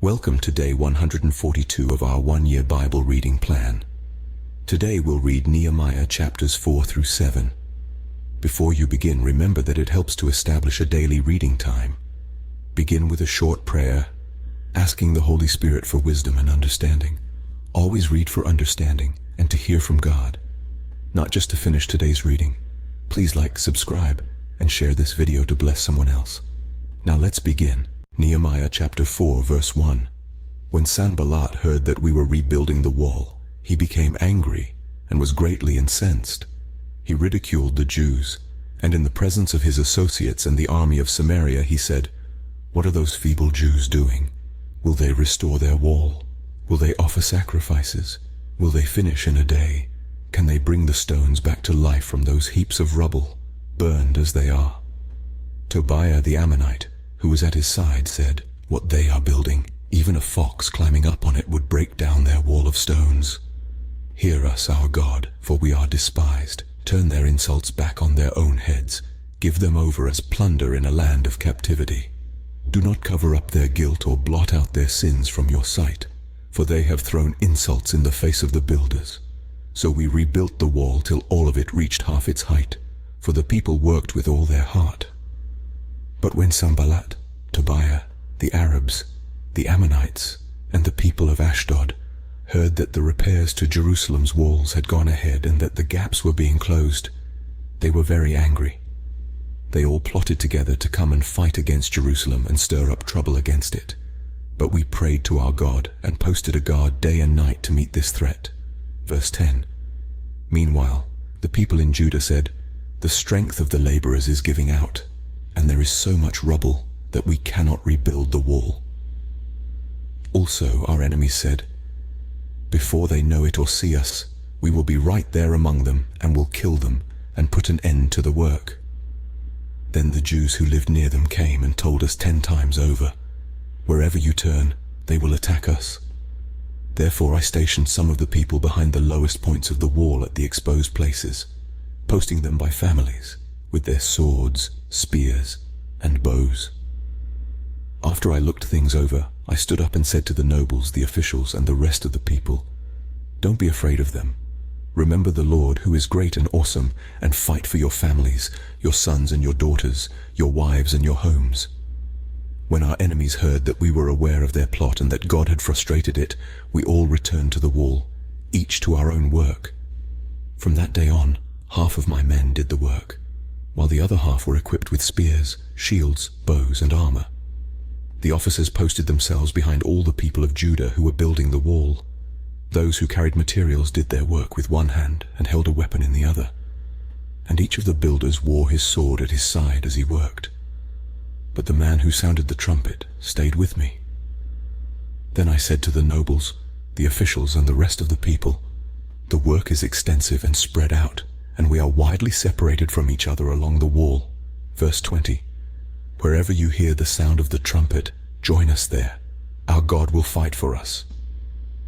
Welcome to day 142 of our one-year Bible reading plan. Today we'll read Nehemiah chapters 4 through 7. Before you begin, remember that it helps to establish a daily reading time. Begin with a short prayer, asking the Holy Spirit for wisdom and understanding. Always read for understanding and to hear from God, not just to finish today's reading. Please like, subscribe, and share this video to bless someone else. Now let's begin. Nehemiah chapter 4 verse 1. When Sanballat heard that we were rebuilding the wall, he became angry and was greatly incensed. He ridiculed the Jews, and in the presence of his associates and the army of Samaria he said, "What are those feeble Jews doing? Will they restore their wall? Will they offer sacrifices? Will they finish in a day? Can they bring the stones back to life from those heaps of rubble, burned as they are?" Tobiah the Ammonite, who was at his side, said, "What they are building, even a fox climbing up on it would break down their wall of stones. Hear us, our God, for we are despised. Turn their insults back on their own heads. Give them over as plunder in a land of captivity. Do not cover up their guilt or blot out their sins from your sight, for they have thrown insults in the face of the builders." So we rebuilt the wall till all of it reached half its height, for the people worked with all their heart. But when Sanballat, Tobiah, the Arabs, the Ammonites, and the people of Ashdod heard that the repairs to Jerusalem's walls had gone ahead and that the gaps were being closed, they were very angry. They all plotted together to come and fight against Jerusalem and stir up trouble against it. But we prayed to our God and posted a guard day and night to meet this threat. Verse 10. Meanwhile, the people in Judah said, "The strength of the laborers is giving out, and there is so much rubble that we cannot rebuild the wall." Also our enemies said, "Before they know it or see us, we will be right there among them and will kill them and put an end to the work." Then the Jews who lived near them came and told us 10 times over, "Wherever you turn, they will attack us." Therefore I stationed some of the people behind the lowest points of the wall at the exposed places, posting them by families, with their swords, spears, and bows. After I looked things over, I stood up and said to the nobles, the officials, and the rest of the people, "Don't be afraid of them. Remember the Lord, who is great and awesome, and fight for your families, your sons and your daughters, your wives and your homes." When our enemies heard that we were aware of their plot and that God had frustrated it, we all returned to the wall, each to our own work. From that day on, half of my men did the work, while the other half were equipped with spears, shields, bows, and armor. The officers posted themselves behind all the people of Judah who were building the wall. Those who carried materials did their work with one hand and held a weapon in the other, and each of the builders wore his sword at his side as he worked. But the man who sounded the trumpet stayed with me. Then I said to the nobles, the officials, and the rest of the people, "The work is extensive and spread out, and we are widely separated from each other along the wall." Verse 20. "Wherever you hear the sound of the trumpet, join us there. Our God will fight for us."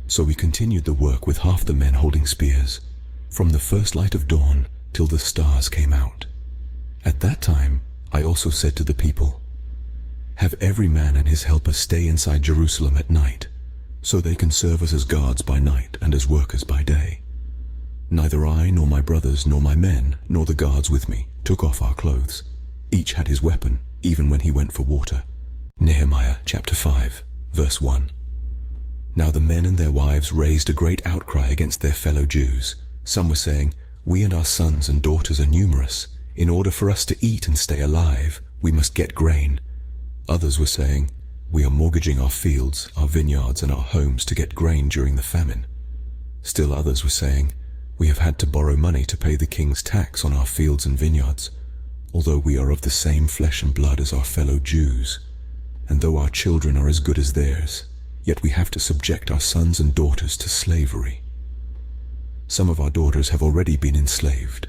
So we continued the work with half the men holding spears, from the first light of dawn till the stars came out. At that time, I also said to the people, "Have every man and his helper stay inside Jerusalem at night, so they can serve us as guards by night and as workers by day." Neither I nor my brothers nor my men nor the guards with me took off our clothes. Each had his weapon, even when he went for water. Nehemiah chapter 5, verse 1. Now the men and their wives raised a great outcry against their fellow Jews. Some were saying, "We and our sons and daughters are numerous. In order for us to eat and stay alive, we must get grain." Others were saying, "We are mortgaging our fields, our vineyards, and our homes to get grain during the famine." Still others were saying, "We have had to borrow money to pay the king's tax on our fields and vineyards, although we are of the same flesh and blood as our fellow Jews. And though our children are as good as theirs, yet we have to subject our sons and daughters to slavery. Some of our daughters have already been enslaved,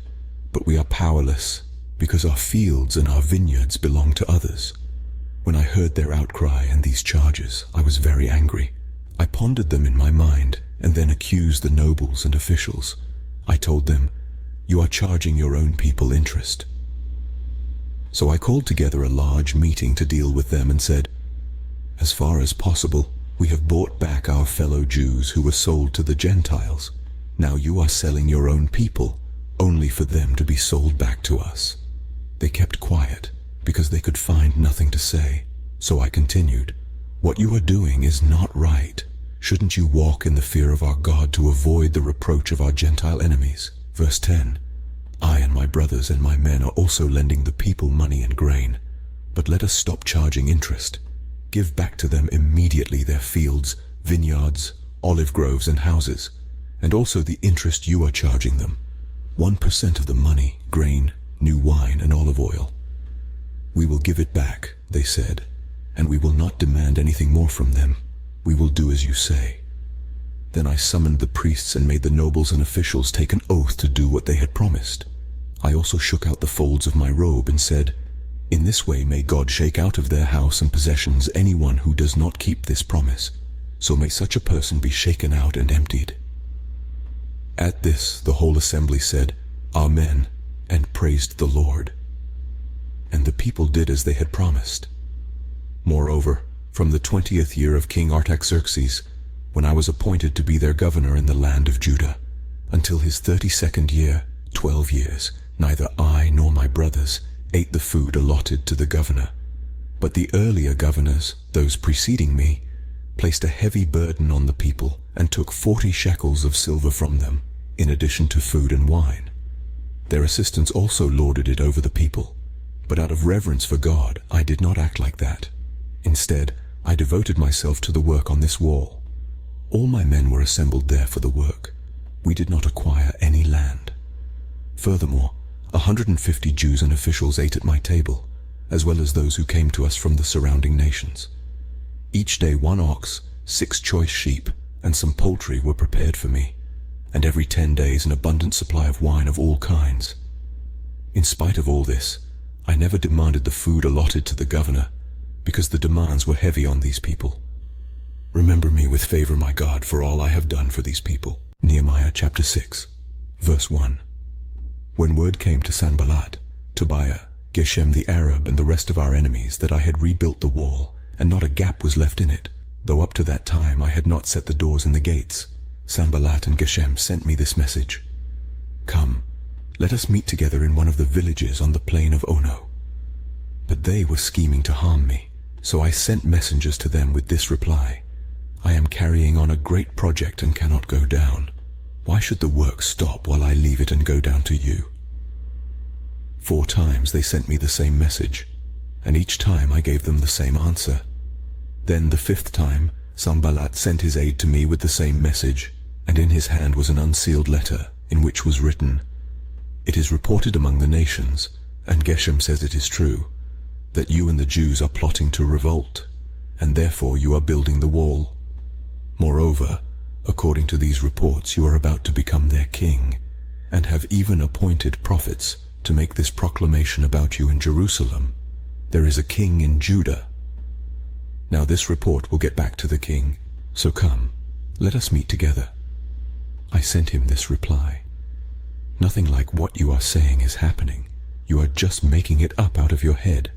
but we are powerless because our fields and our vineyards belong to others." When I heard their outcry and these charges, I was very angry. I pondered them in my mind and then accused the nobles and officials. I told them, "You are charging your own people interest." So I called together a large meeting to deal with them and said, "As far as possible, We have bought back our fellow Jews who were sold to the Gentiles. Now you are selling your own people, only for them to be sold back to us." They kept quiet, because they could find nothing to say. So I continued, "What you are doing is not right. Shouldn't you walk in the fear of our God to avoid the reproach of our Gentile enemies?" Verse 10. "I and my brothers and my men are also lending the people money and grain. But let us stop charging interest. Give back to them immediately their fields, vineyards, olive groves and houses, and also the interest you are charging them, 1% of the money, grain, new wine and olive oil." "We will give it back," they said, "and we will not demand anything more from them. We will do as you say." Then I summoned the priests and made the nobles and officials take an oath to do what they had promised. I also shook out the folds of my robe and said, "In this way may God shake out of their house and possessions anyone who does not keep this promise. So may such a person be shaken out and emptied." At this the whole assembly said, "Amen," and praised the Lord. And the people did as they had promised. Moreover, from the 20th year of King Artaxerxes, when I was appointed to be their governor in the land of Judah, until his 32nd year, 12 years, neither I nor my brothers ate the food allotted to the governor. But the earlier governors, those preceding me, placed a heavy burden on the people and took 40 shekels of silver from them, in addition to food and wine. Their assistants also lorded it over the people. But out of reverence for God, I did not act like that. Instead, I devoted myself to the work on this wall. All my men were assembled there for the work. We did not acquire any land. Furthermore, 150 Jews and officials ate at my table, as well as those who came to us from the surrounding nations. Each day 1 ox, 6 choice sheep, and some poultry were prepared for me, and every 10 days an abundant supply of wine of all kinds. In spite of all this, I never demanded the food allotted to the governor, because the demands were heavy on these people. Remember me with favor, my God, for all I have done for these people. Nehemiah chapter 6, verse 1. When word came to Sanballat, Tobiah, Geshem the Arab, and the rest of our enemies that I had rebuilt the wall, and not a gap was left in it, though up to that time I had not set the doors and the gates, Sanballat and Geshem sent me this message: "Come, let us meet together in one of the villages on the plain of Ono." But they were scheming to harm me, so I sent messengers to them with this reply: "I am carrying on a great project and cannot go down. Why should the work stop while I leave it and go down to you?" 4 times they sent me the same message, and each time I gave them the same answer. Then the 5th time, Sanballat sent his aide to me with the same message, and in his hand was an unsealed letter, in which was written, "It is reported among the nations, and Geshem says it is true, that you and the Jews are plotting to revolt, and therefore you are building the wall. Moreover, according to these reports, you are about to become their king, and have even appointed prophets to make this proclamation about you in Jerusalem: there is a king in Judah. Now this report will get back to the king, so come, let us meet together." I sent him this reply: "Nothing like what you are saying is happening. You are just making it up out of your head."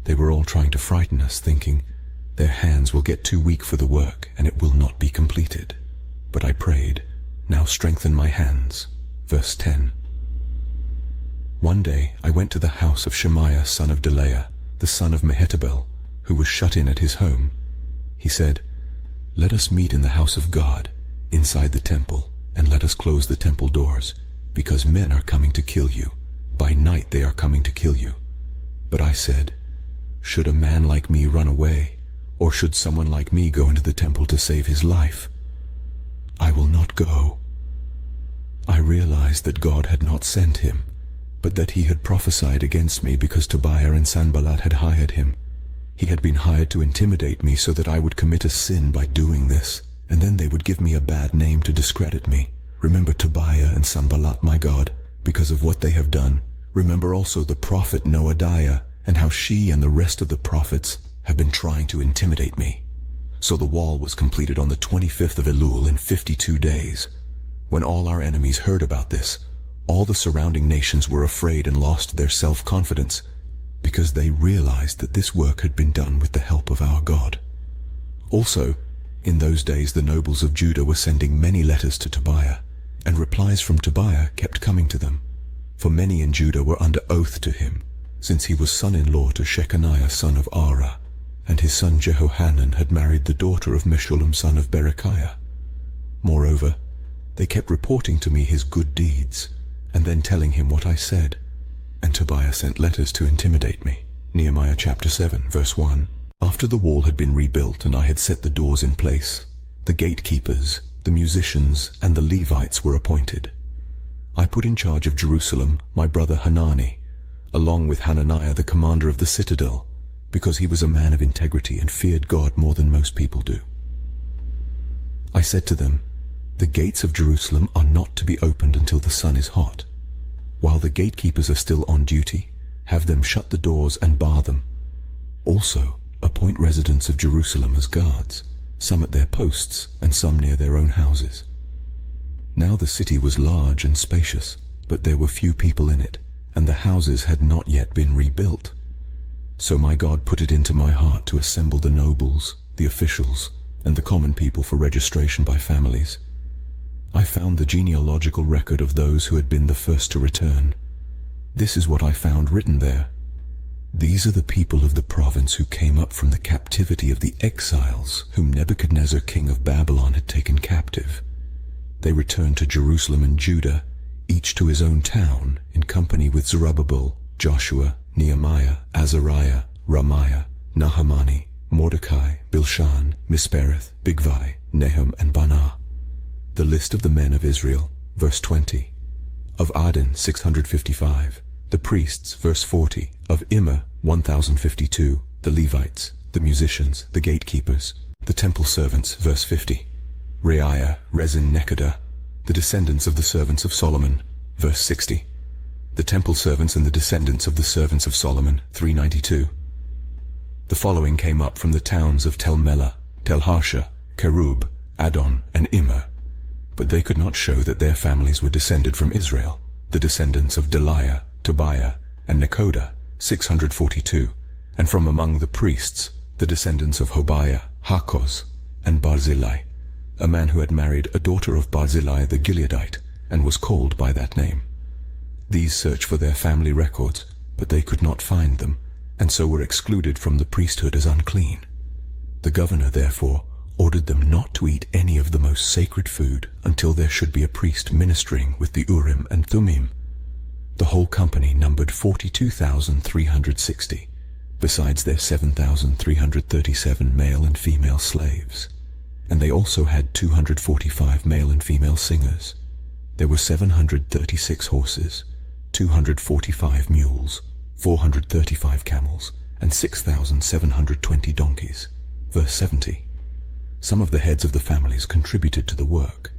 They were all trying to frighten us, thinking, "Their hands will get too weak for the work, and it will not be completed." But I prayed, "Now strengthen my hands." Verse 10. One day I went to the house of Shemaiah son of Delaiah, the son of Mehetabel, who was shut in at his home. He said, "Let us meet in the house of God, inside the temple, and let us close the temple doors, because men are coming to kill you. By night they are coming to kill you." But I said, "Should a man like me run away, or should someone like me go into the temple to save his life? I will not go." I realized that God had not sent him, but that he had prophesied against me because Tobiah and Sanballat had hired him. He had been hired to intimidate me so that I would commit a sin by doing this, and then they would give me a bad name to discredit me. Remember Tobiah and Sanballat, my God, because of what they have done. Remember also the prophet Noadiah, and how she and the rest of the prophets have been trying to intimidate me. So the wall was completed on the 25th of Elul in 52 days. When all our enemies heard about this, all the surrounding nations were afraid and lost their self-confidence, because they realized that this work had been done with the help of our God. Also, in those days the nobles of Judah were sending many letters to Tobiah, and replies from Tobiah kept coming to them. For many in Judah were under oath to him, since he was son-in-law to Shechaniah son of Ara, and his son Jehohanan had married the daughter of Meshullam son of Berechiah. Moreover, they kept reporting to me his good deeds, and then telling him what I said. And Tobiah sent letters to intimidate me. Nehemiah chapter 7, verse 1. After the wall had been rebuilt and I had set the doors in place, the gatekeepers, the musicians, and the Levites were appointed. I put in charge of Jerusalem my brother Hanani, along with Hananiah the commander of the citadel, because he was a man of integrity and feared God more than most people do. I said to them, "The gates of Jerusalem are not to be opened until the sun is hot. While the gatekeepers are still on duty, have them shut the doors and bar them. Also, appoint residents of Jerusalem as guards, some at their posts and some near their own houses." Now the city was large and spacious, but there were few people in it, and the houses had not yet been rebuilt. So my God put it into my heart to assemble the nobles, the officials, and the common people for registration by families. I found the genealogical record of those who had been the first to return. This is what I found written there. These are the people of the province who came up from the captivity of the exiles whom Nebuchadnezzar king of Babylon had taken captive. They returned to Jerusalem and Judah, each to his own town, in company with Zerubbabel, Joshua, Nehemiah, Azariah, Ramiah, Nahamani, Mordecai, Bilshan, Mispereth, Bigvai, Nahum, and Banah. The list of the men of Israel, verse 20. Of Adin, 655. The priests, verse 40. Of Immer, 1052. The Levites, the musicians, the gatekeepers, the temple servants, verse 50. Reiah, Rezin, Nekoda, the descendants of the servants of Solomon, verse 60. The temple servants and the descendants of the servants of Solomon, 392. The following came up from the towns of Tel Melah, Tel Harsha, Kerub, Adon, and Immer, but they could not show that their families were descended from Israel, the descendants of Deliah, Tobiah, and Nekoda, 642, and from among the priests, the descendants of Hobiah, Hakkoz, and Barzillai, a man who had married a daughter of Barzillai the Gileadite, and was called by that name. These searched for their family records, but they could not find them, and so were excluded from the priesthood as unclean. The governor, therefore, ordered them not to eat any of the most sacred food until there should be a priest ministering with the Urim and Thummim. The whole company numbered 42,360, besides their 7,337 male and female slaves. And they also had 245 male and female singers. There were 736 horses, 245 mules, 435 camels, and 6,720 donkeys. Verse 70. Some of the heads of the families contributed to the work.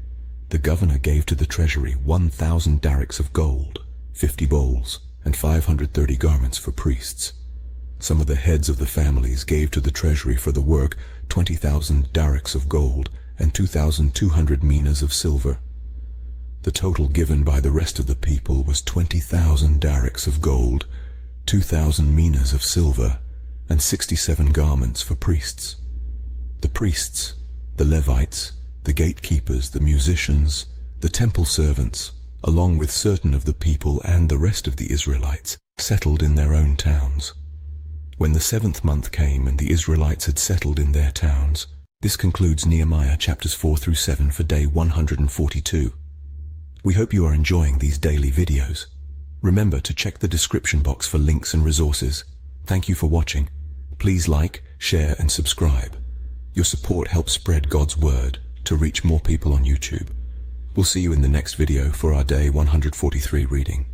The governor gave to the treasury 1,000 darics of gold, 50 bowls, and 530 garments for priests. Some of the heads of the families gave to the treasury for the work 20,000 darics of gold and 2,200 minas of silver. The total given by the rest of the people was 20,000 darics of gold, 2,000 minas of silver, and 67 garments for priests. The priests, the Levites, the gatekeepers, the musicians, the temple servants, along with certain of the people and the rest of the Israelites, settled in their own towns. When the 7th month came and the Israelites had settled in their towns, this concludes Nehemiah chapters 4 through 7 for day 142. We hope you are enjoying these daily videos. Remember to check the description box for links and resources. Thank you for watching. Please like, share, and subscribe. Your support helps spread God's word to reach more people on YouTube. We'll see you in the next video for our day 143 reading.